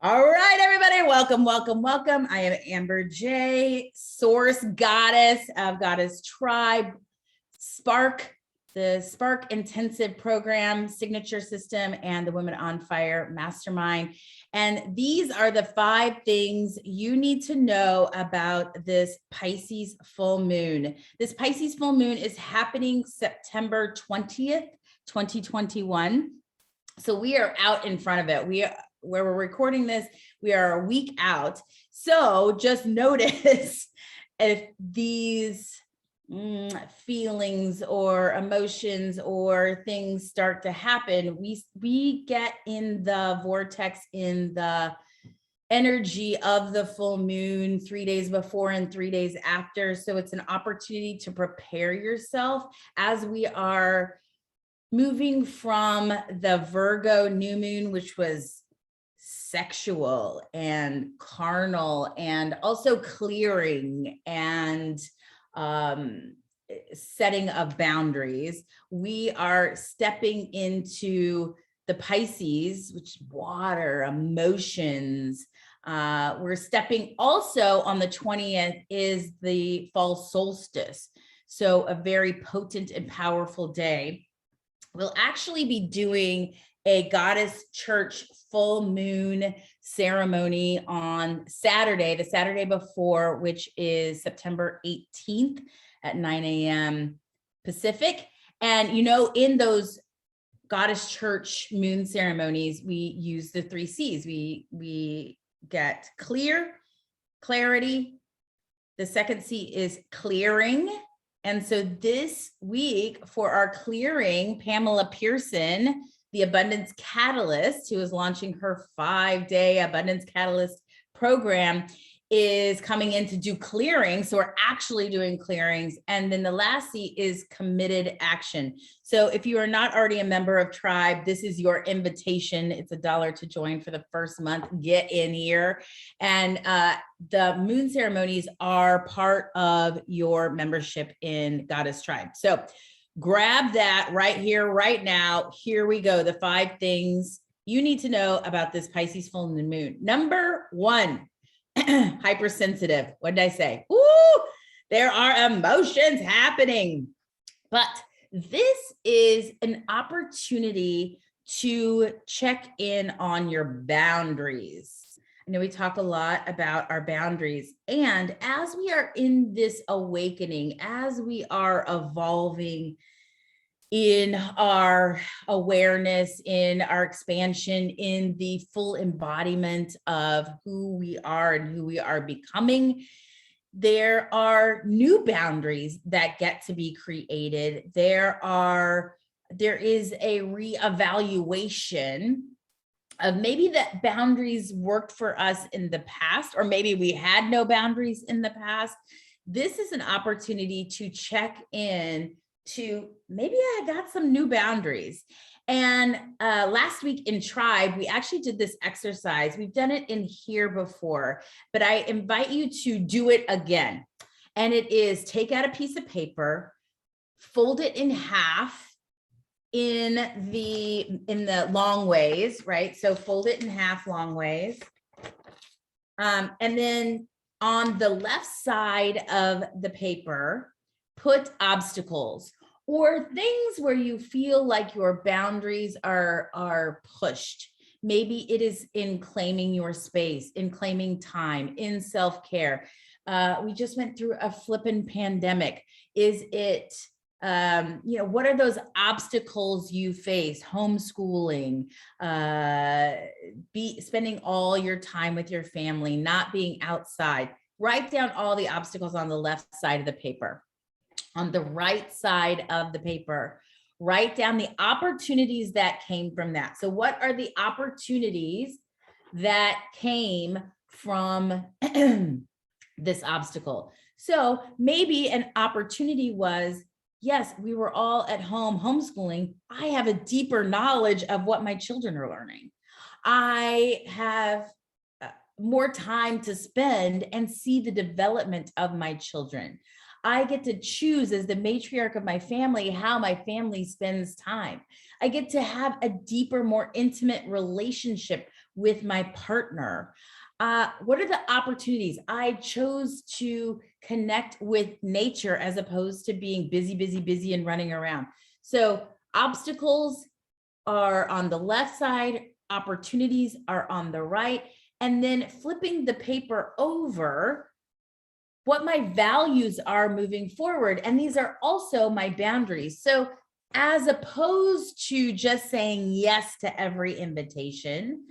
All right, everybody, welcome, welcome, welcome. I am Amber J, Source Goddess of Goddess Tribe, Spark, the Spark Intensive Program, Signature System, and the Women on Fire Mastermind. And these are the 5 things you need to know about this Pisces full moon. This Pisces full moon is happening September 20th, 2021. So we are out in front of it. Where we're recording this, we are a week out. So just notice if these feelings or emotions or things start to happen, we get in the vortex, in the energy of the full moon 3 days before and 3 days after. So it's an opportunity to prepare yourself as we are moving from the Virgo new moon, which was sexual and carnal and also clearing and setting of boundaries. We are stepping into the Pisces, which is water, emotions. We're stepping also on the 20th is the fall solstice. So a very potent and powerful day. We'll actually be doing a Goddess Church full moon ceremony on Saturday, the Saturday before, which is September 18th at 9 a.m. Pacific. And, you know, in those Goddess Church moon ceremonies, we use the 3 C's. We get clear, clarity. The second C is clearing. And so this week for our clearing, Pamela Pearson, the Abundance Catalyst, who is launching her 5-day Abundance Catalyst program, is coming in to do clearing. So we're actually doing clearings. And then the last C is committed action. So if you are not already a member of Tribe, this is your invitation. It's $1 to join for the first month. Get in here. And the moon ceremonies are part of your membership in Goddess Tribe. So grab that right here, right now. Here we go. The 5 things you need to know about this Pisces full moon. Number 1, hypersensitive. What did I say? Woo! There are emotions happening. But this is an opportunity to check in on your boundaries. I know we talk a lot about our boundaries. And as we are in this awakening, as we are evolving in our awareness, in our expansion, in the full embodiment of who we are and who we are becoming, there are new boundaries that get to be created. There is a reevaluation of maybe that boundaries worked for us in the past, or maybe we had no boundaries in the past. This is an opportunity to check in to maybe I got some new boundaries. And last week in Tribe, we actually did this exercise. We've done it in here before, but I invite you to do it again. And it is take out a piece of paper, fold it in half, in the long ways, right? So fold it in half long ways. And then on the left side of the paper, put obstacles or things where you feel like your boundaries are pushed. Maybe it is in claiming your space, in claiming time, in self-care. We just went through a flippin' pandemic. Is it what are those obstacles you face? Homeschooling, spending all your time with your family, not being outside. Write down all the obstacles on the left side of the paper. On the right side of the paper, write down the opportunities that came from that. So what are the opportunities that came from this obstacle? So maybe an opportunity was, yes, we were all at home homeschooling. I have a deeper knowledge of what my children are learning. I have more time to spend and see the development of my children. I get to choose as the matriarch of my family how my family spends time. I get to have a deeper, more intimate relationship with my partner? What are the opportunities? I chose to connect with nature as opposed to being busy, busy, busy and running around. So obstacles are on the left side, opportunities are on the right. And then flipping the paper over, what my values are moving forward. And these are also my boundaries. So as opposed to just saying yes to every invitation,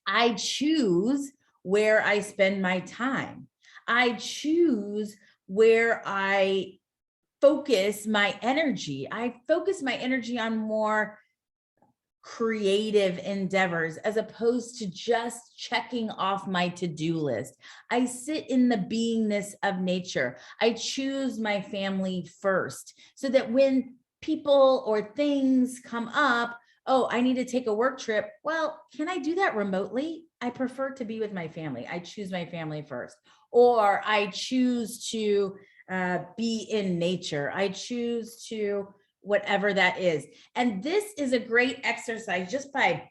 I choose where I spend my time. I choose where I focus my energy. I focus my energy on more creative endeavors as opposed to just checking off my to-do list. I sit in the beingness of nature. I choose my family first so that when people or things come up, oh, I need to take a work trip. Well, can I do that remotely? I prefer to be with my family. I choose my family first. Or I choose to be in nature. I choose to whatever that is. And this is a great exercise just by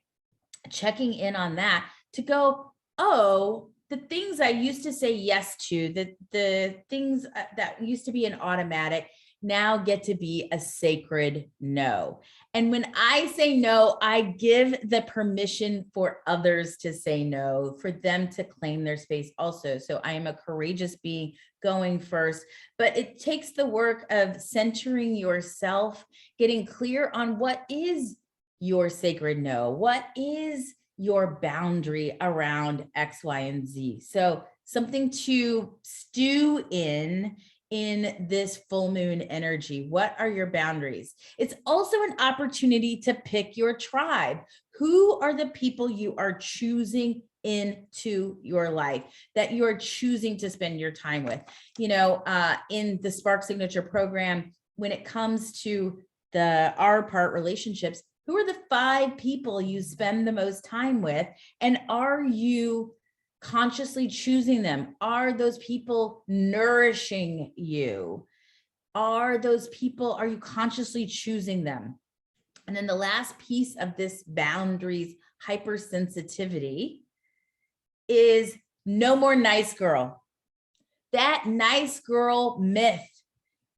checking in on that to go, oh, the things I used to say yes to, the things that used to be an automatic now get to be a sacred no. And when I say no, I give the permission for others to say no, for them to claim their space also. So I am a courageous being going first, but it takes the work of centering yourself, getting clear on what is your sacred no, what is your boundary around X, Y, and Z. So something to stew in this full moon energy. What are your boundaries? It's also an opportunity to pick your tribe. Who are the people you are choosing into your life, that you're choosing to spend your time with? You know, in the Spark Signature program, when it comes to the R part relationships, who are the 5 people you spend the most time with? And are you consciously choosing them? Are those people nourishing you? Are you consciously choosing them? And then the last piece of this boundaries hypersensitivity is no more nice girl. That nice girl myth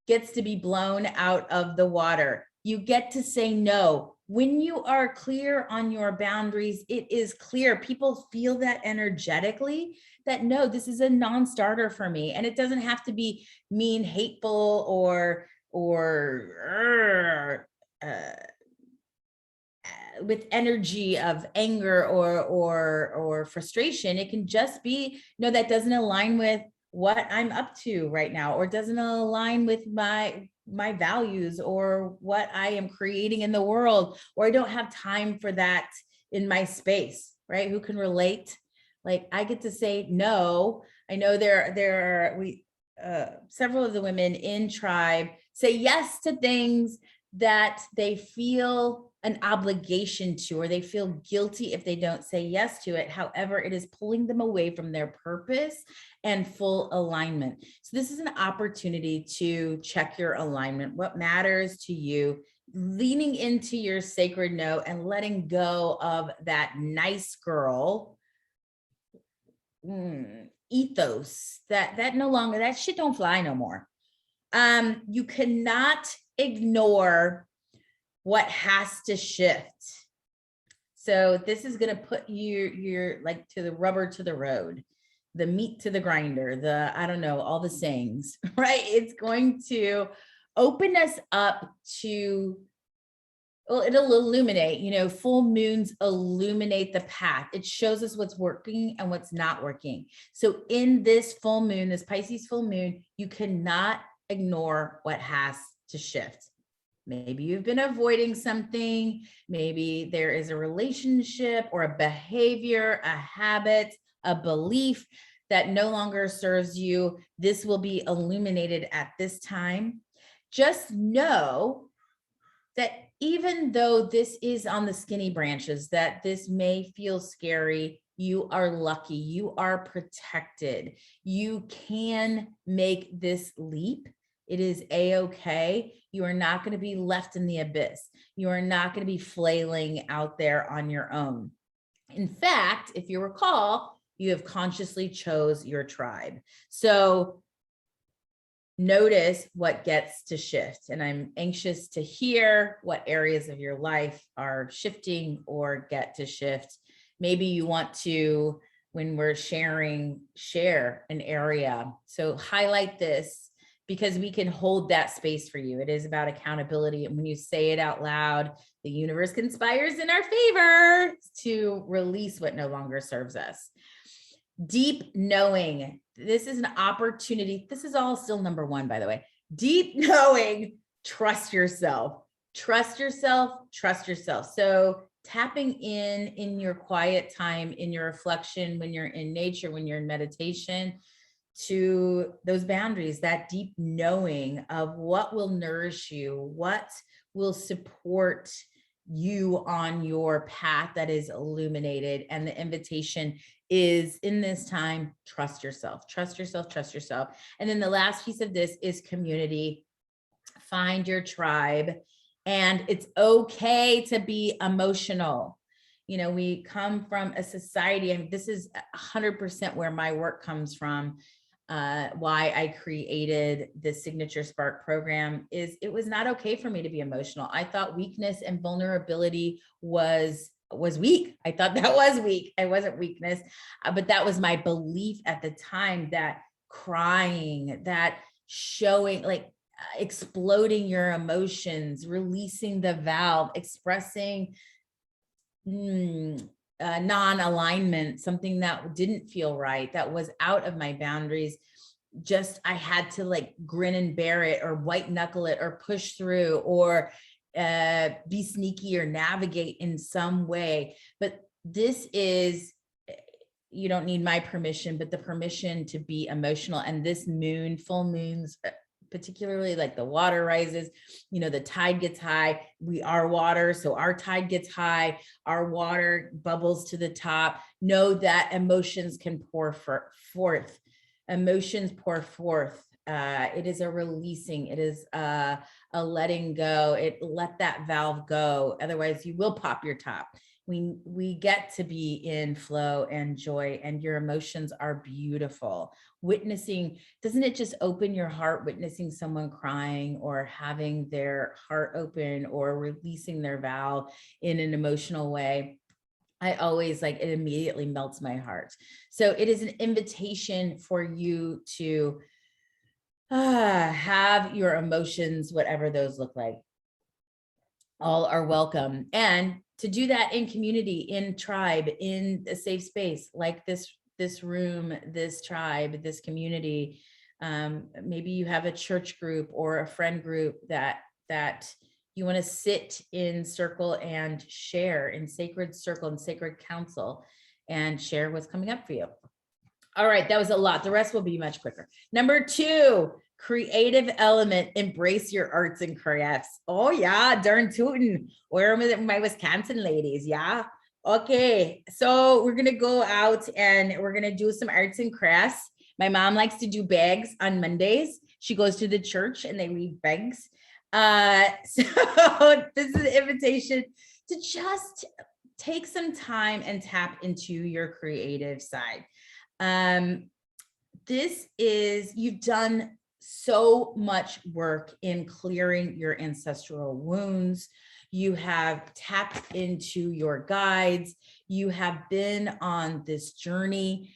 gets to be blown out of the water. You get to say no. When you are clear on your boundaries, it is clear. People feel that energetically, that no, this is a non-starter for me. And it doesn't have to be mean, hateful, or with energy of anger or frustration. It can just be, no, that doesn't align with what I'm up to right now, or doesn't align with my values or what I am creating in the world, or I don't have time for that in my space, right? Who can relate? Like, I get to say no. I know there are several of the women in tribe say yes to things that they feel an obligation to, or they feel guilty if they don't say yes to it. However, it is pulling them away from their purpose and full alignment. So this is an opportunity to check your alignment, what matters to you, leaning into your sacred no and letting go of that nice girl ethos, that no longer, that shit don't fly no more. You cannot ignore what has to shift. So this is going to put your like to the rubber to the road, the meat to the grinder, I don't know, all the sayings, right? It's going to open us up to, well, it'll illuminate, full moons illuminate the path. It shows us what's working and what's not working. So in this full moon, this Pisces full moon, you cannot ignore what has to shift. Maybe you've been avoiding something. Maybe there is a relationship or a behavior, a habit, a belief that no longer serves you. This will be illuminated at this time. Just know that even though this is on the skinny branches, that this may feel scary, you are lucky, you are protected. You can make this leap. It is a-okay. You are not going to be left in the abyss. You are not going to be flailing out there on your own. In fact, if you recall, you have consciously chose your tribe. So notice what gets to shift. And I'm anxious to hear what areas of your life are shifting or get to shift. Maybe you want to, when we're sharing, share an area. So highlight this because we can hold that space for you. It is about accountability. And when you say it out loud, the universe conspires in our favor to release what no longer serves us. Deep knowing. This is an opportunity. This is all still number one, by the way. Deep knowing, trust yourself. Trust yourself, trust yourself. So tapping in your quiet time, in your reflection, when you're in nature, when you're in meditation, to those boundaries, that deep knowing of what will nourish you, what will support you on your path that is illuminated. And the invitation is, in this time, trust yourself, trust yourself, trust yourself. And then the last piece of this is community. Find your tribe. And it's okay to be emotional. You know, we come from a society, and this is 100% where my work comes from. Why I created the Signature Spark program is it was not okay for me to be emotional. I thought weakness and vulnerability was weak. I thought that was weak. I wasn't weakness, but that was my belief at the time, that crying, that showing, like exploding your emotions, releasing the valve, expressing non-alignment, something that didn't feel right, that was out of my boundaries. Just, I had to like grin and bear it, or white knuckle it, or push through, or be sneaky, or navigate in some way. But this is, you don't need my permission, but the permission to be emotional. And this moon, full moons, particularly like the water rises, you know, the tide gets high. We are water, so our tide gets high, our water bubbles to the top. Know that emotions can pour forth. Emotions pour forth. It is a releasing. It is a letting go. Let that valve go. Otherwise, you will pop your top. We get to be in flow and joy, and your emotions are beautiful. Witnessing, doesn't it just open your heart, witnessing someone crying, or having their heart open, or releasing their valve in an emotional way? I always like, it immediately melts my heart. So it is an invitation for you to have your emotions, whatever those look like. All are welcome. And to do that in community, in tribe, in a safe space like this room, this tribe, this community. Maybe you have a church group or a friend group that you want to sit in circle and share, in sacred circle and sacred council, and share what's coming up for you. All right, that was a lot. The rest will be much quicker. Number 2, creative element, embrace your arts and crafts. Oh yeah, darn tootin'. Where are my Wisconsin ladies? Yeah. Okay, so we're gonna go out and we're gonna do some arts and crafts. My mom likes to do bags on Mondays. She goes to the church and they read bags. So this is an invitation to just take some time and tap into your creative side. This is, you've done so much work in clearing your ancestral wounds. You have tapped into your guides. You have been on this journey.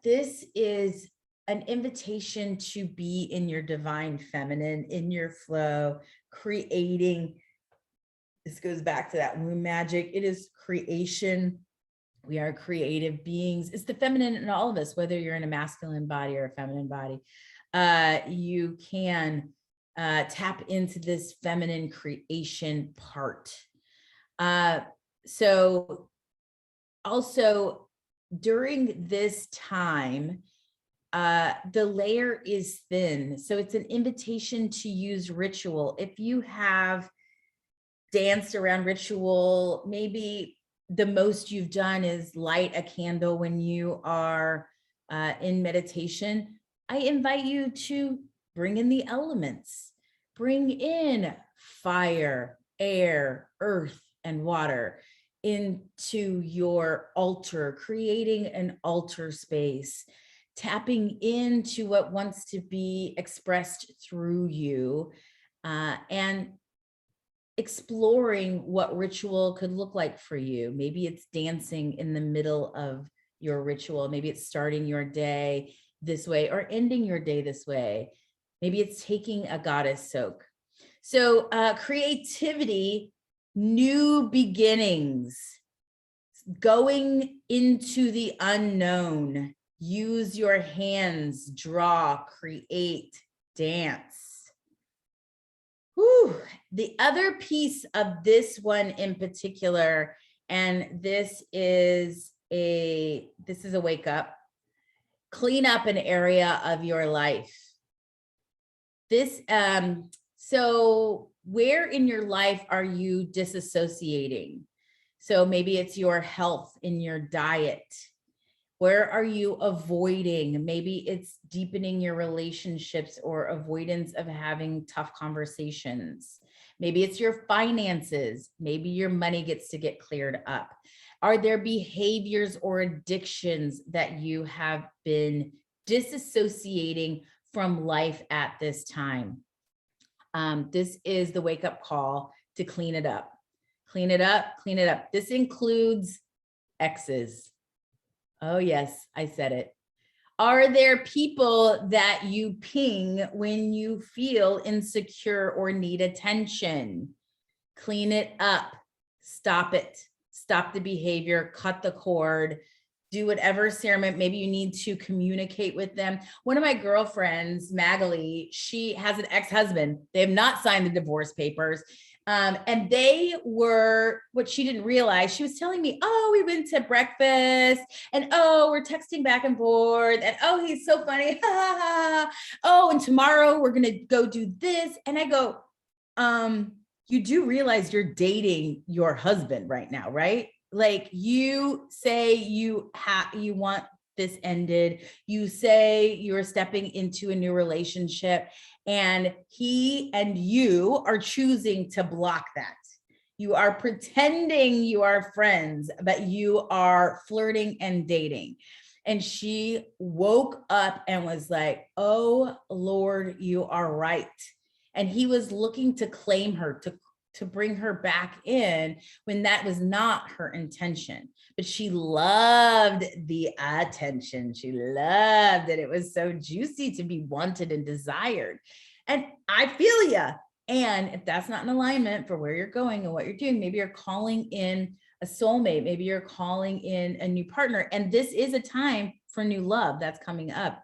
This is an invitation to be in your divine feminine, in your flow, creating. This goes back to that womb magic. It is creation. We are creative beings. It's the feminine in all of us, whether you're in a masculine body or a feminine body. You can tap into this feminine creation part. So also during this time, the layer is thin. So it's an invitation to use ritual. If you have danced around ritual, maybe the most you've done is light a candle when you are in meditation, I invite you to bring in the elements. Bring in fire, air, earth, and water. into your altar, creating an altar space, tapping into what wants to be expressed through you, and exploring what ritual could look like for you. Maybe it's dancing in the middle of your ritual. Maybe it's starting your day this way or ending your day this way. Maybe it's taking a goddess soak. So creativity, new beginnings, going into the unknown, use your hands, draw, create, dance. Whew. The other piece of this one in particular, and this is a wake up, clean up an area of your life. This, so where in your life are you disassociating? So maybe it's your health in your diet. Where are you avoiding? Maybe it's deepening your relationships or avoidance of having tough conversations. Maybe it's your finances. Maybe your money gets to get cleared up. Are there behaviors or addictions that you have been disassociating from life at this time? This is the wake up call to clean it up. Clean it up, clean it up. This includes exes. Oh, yes, I said it. Are there people that you ping when you feel insecure or need attention? Clean it up. Stop it. Stop the behavior. Cut the cord. Do whatever ceremony. Maybe you need to communicate with them. One of my girlfriends, Magali, she has an ex-husband. They have not signed the divorce papers. And they were, what she didn't realize, she was telling me, oh, we went to breakfast and oh, we're texting back and forth and oh, he's so funny. Oh, and tomorrow we're going to go do this. And I go, you do realize you're dating your husband right now, right? Like you say you want this ended. You say you're stepping into a new relationship and he and you are choosing to block that. You are pretending you are friends, but you are flirting and dating. And she woke up and was like, oh Lord, you are right. And he was looking to claim her, to bring her back in when that was not her intention. But she loved the attention. She loved it. It was so juicy to be wanted and desired. And I feel ya. And if that's not in alignment for where you're going and what you're doing, maybe you're calling in a soulmate, maybe you're calling in a new partner. And this is a time for new love that's coming up.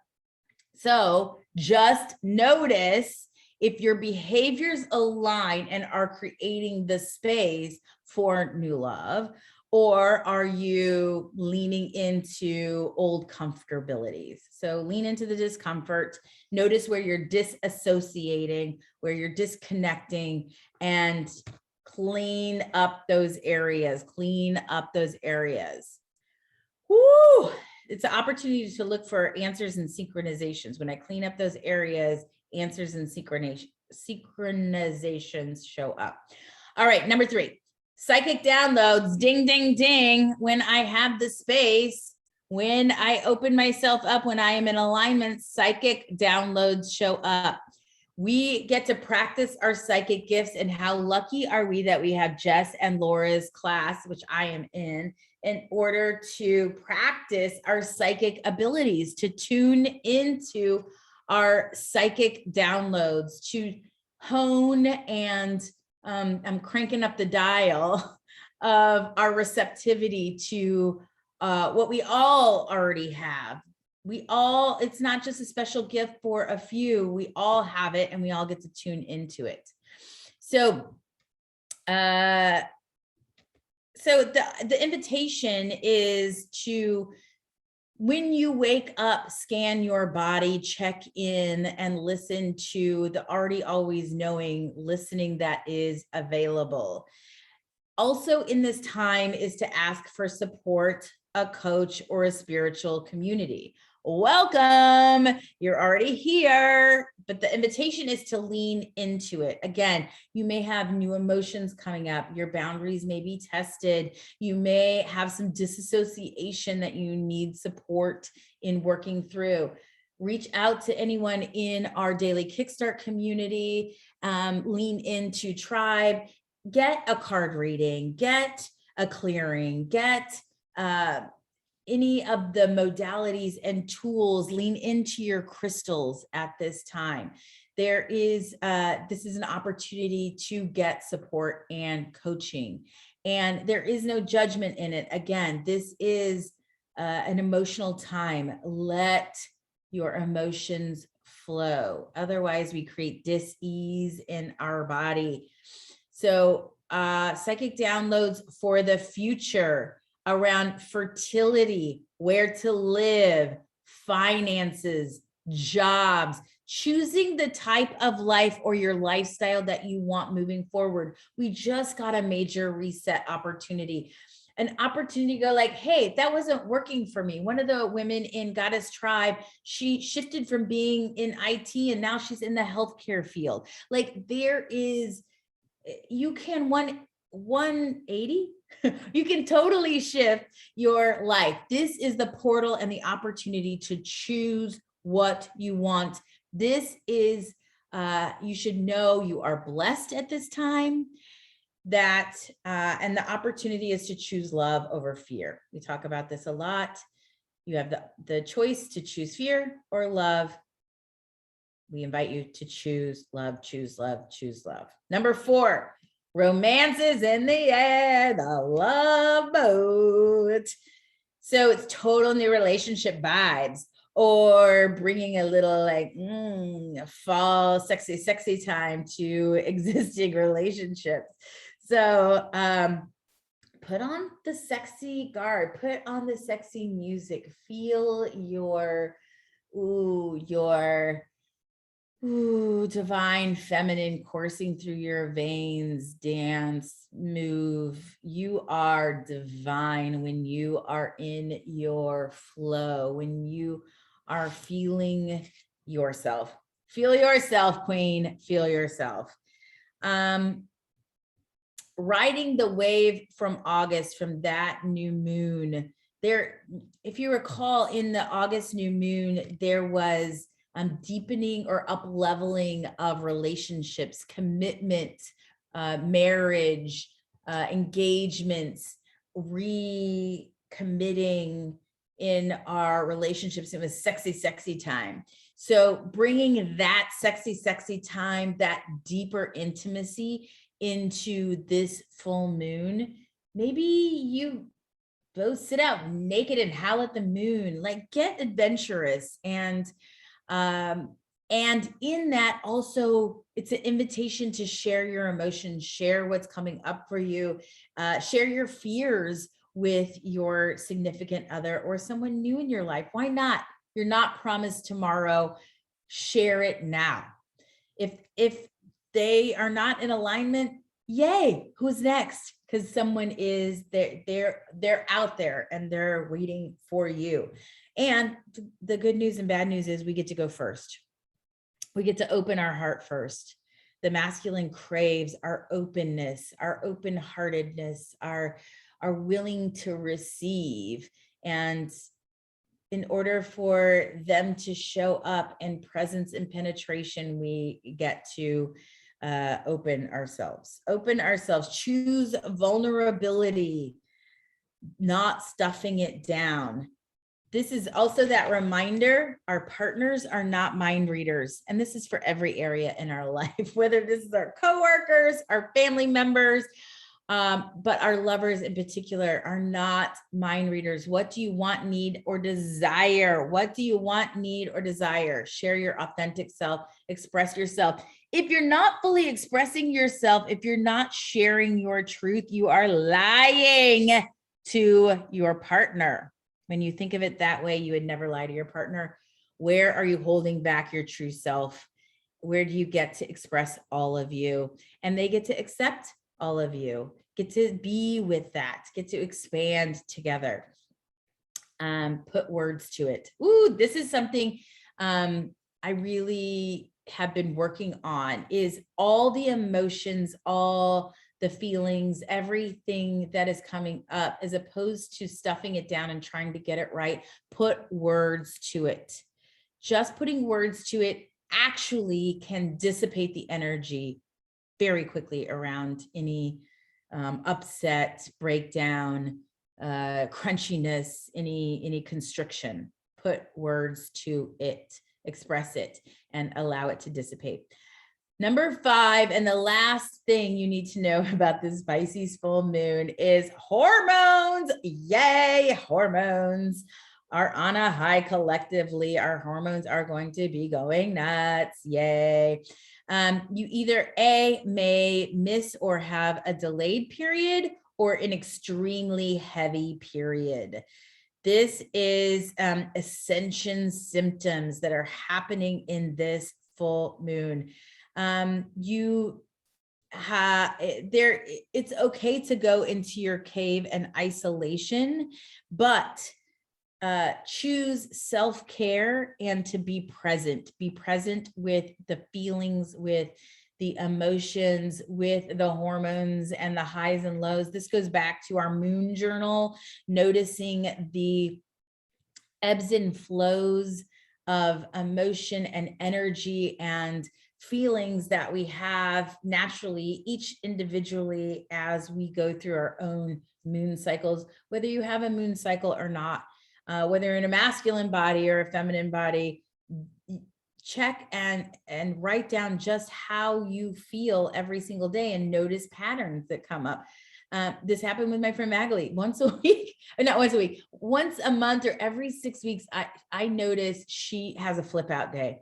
So just notice if your behaviors align and are creating the space for new love, or are you leaning into old comfortabilities? So lean into the discomfort, notice where you're disassociating, where you're disconnecting, and clean up those areas, clean up those areas. Woo! It's an opportunity to look for answers and synchronizations. When I clean up those areas, answers and synchronizations show up. All right, number 3, psychic downloads, ding, ding, ding. When I have the space, when I open myself up, when I am in alignment, psychic downloads show up. We get to practice our psychic gifts, and how lucky are we that we have Jess and Laura's class, which I am in order to practice our psychic abilities, to tune into our psychic downloads, to hone and I'm cranking up the dial of our receptivity to what we all already have. It's not just a special gift for a few, we all have it and we all get to tune into it. So, the invitation is to, when you wake up, scan your body, check in, and listen to the already always knowing listening that is available. Also in this time is to ask for support, a coach, or a spiritual community. welcome. You're already here, but the invitation is to lean into it. Again, you may have new emotions coming up. Your boundaries may be tested. You may have some disassociation that you need support in working through. Reach out to anyone in our daily Kickstart community, lean into Tribe, get a card reading, get a clearing, get any of the modalities and tools, lean into your crystals at this time. This is an opportunity to get support and coaching, and there is no judgment in it. Again, this is an emotional time. Let your emotions flow. Otherwise, we create dis-ease in our body. So psychic downloads for the future around fertility, where to live, finances, jobs, choosing the type of life or your lifestyle that you want moving forward. We just got a major reset opportunity. An opportunity to go like, hey, that wasn't working for me. One of the women in Goddess Tribe, she shifted from being in IT and now she's in the healthcare field. Like you can 180, you can totally shift your life. This is the portal and the opportunity to choose what you want. This is, you should know you are blessed at this time. And the opportunity is to choose love over fear. We talk about this a lot. You have the choice to choose fear or love. We invite you to choose love, choose love, choose love. Number 4, romance is in the air, the love boat. So it's total new relationship vibes, or bringing a little like fall sexy time to existing relationships. So put on the sexy garb, put on the sexy music, feel your divine feminine coursing through your veins, dance, move. You are divine when you are in your flow, when you are feeling yourself. Feel yourself, queen, feel yourself. Riding the wave from August, from that new moon there, if you recall, in the August new moon, there was deepening or up leveling of relationships, commitment, marriage, engagements, recommitting in our relationships. It was sexy time. So bringing that sexy time, that deeper intimacy into this full moon. Maybe you both sit out naked and howl at the moon, like get adventurous. And in that also, it's an invitation to share your emotions, share what's coming up for you, share your fears with your significant other or someone new in your life. Why not? You're not promised tomorrow. Share it now. If they are not in alignment, yay, who's next? Because someone is they're out there and they're waiting for you. And the good news and bad news is we get to go first. We get to open our heart first. The masculine craves our openness, our open-heartedness, our willing to receive. And in order for them to show up in presence and penetration, we get to open ourselves, choose vulnerability, not stuffing it down. This is also that reminder, our partners are not mind readers. And this is for every area in our life, whether this is our coworkers, our family members, but our lovers in particular are not mind readers. What do you want, need, or desire? What do you want, need, or desire? Share your authentic self, express yourself. If you're not fully expressing yourself, if you're not sharing your truth, you are lying to your partner. When you think of it that way, you would never lie to your partner. Where are you holding back your true self? Where do you get to express all of you? And they get to accept all of you, get to be with that, get to expand together. Put words to it. Ooh, this is something I really have been working on, is all the emotions, all the feelings, everything that is coming up, as opposed to stuffing it down and trying to get it right. Put words to it. Just putting words to it actually can dissipate the energy very quickly around any upset, breakdown, crunchiness, any constriction. Put words to it, express it, and allow it to dissipate. Number 5, and the last thing you need to know about this Pisces full moon, is hormones. Yay, hormones are on a high collectively. Our hormones are going to be going nuts. Yay. You either may miss or have a delayed period, or an extremely heavy period. This is ascension symptoms that are happening in this full moon. It's okay to go into your cave and isolation, but choose self-care and to be present with the feelings, with the emotions, with the hormones and the highs and lows. This goes back to our moon journal, noticing the ebbs and flows of emotion and energy and feelings that we have naturally, each individually, as we go through our own moon cycles, whether you have a moon cycle or not, whether you're in a masculine body or a feminine body. Check and write down just how you feel every single day and notice patterns that come up. This happened with my friend Magali once a week, or not once a week, once a month or every 6 weeks. I noticed she has a flip out day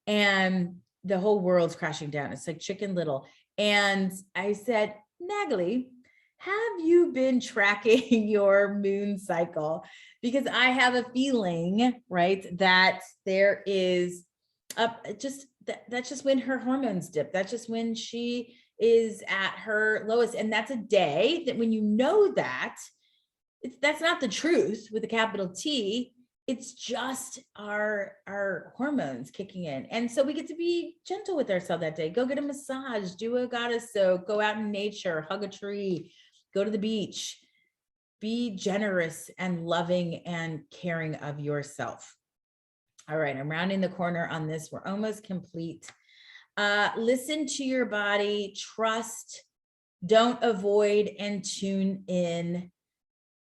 and the whole world's crashing down. It's like Chicken Little. And I said, Magali, have you been tracking your moon cycle? Because I have a feeling, right, that there is that's just when her hormones dip. That's just when she is at her lowest. And that's a day that when you know that, that's not the truth with a capital T. It's just our hormones kicking in. And so we get to be gentle with ourselves that day. Go get a massage, do a goddess soak, go out in nature, hug a tree, go to the beach. Be generous and loving and caring of yourself. All right, I'm rounding the corner on this. We're almost complete. Listen to your body, trust, don't avoid, and tune in.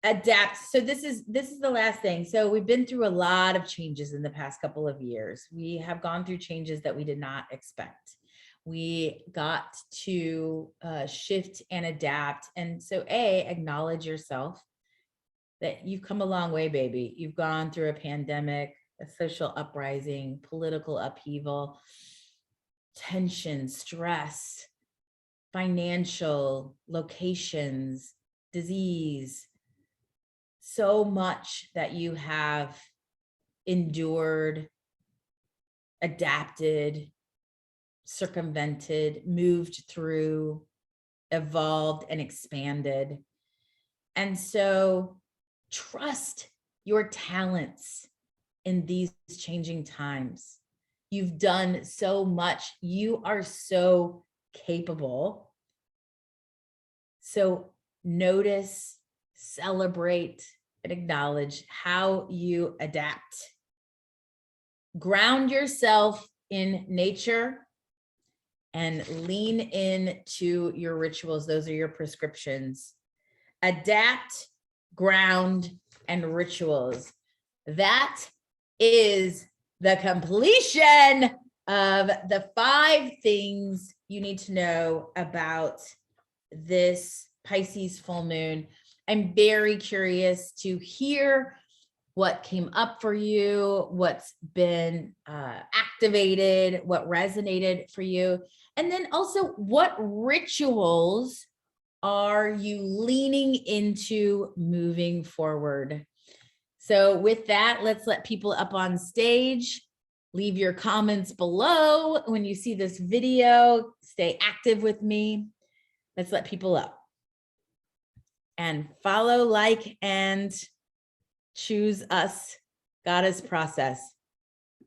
Adapt. So this is the last thing. So we've been through a lot of changes in the past couple of years. We have gone through changes that we did not expect. We got to shift and adapt. And so acknowledge yourself that you've come a long way, baby. You've gone through a pandemic, a social uprising, political upheaval, tension, stress, financial, locations, disease, so much that you have endured, adapted, circumvented, moved through, evolved, and expanded. And so trust your talents in these changing times. You've done so much. You are so capable. So notice, celebrate, and acknowledge how you adapt. Ground yourself in nature and lean into your rituals. Those are your prescriptions. Adapt, ground, and rituals. That is the completion of the 5 things you need to know about this Pisces full moon. I'm very curious to hear what came up for you, what's been activated, what resonated for you, and then also what rituals are you leaning into moving forward? So with that, let's let people up on stage. Leave your comments below when you see this video. Stay active with me. Let's let people up. And follow, like, and Choose us, Goddess process.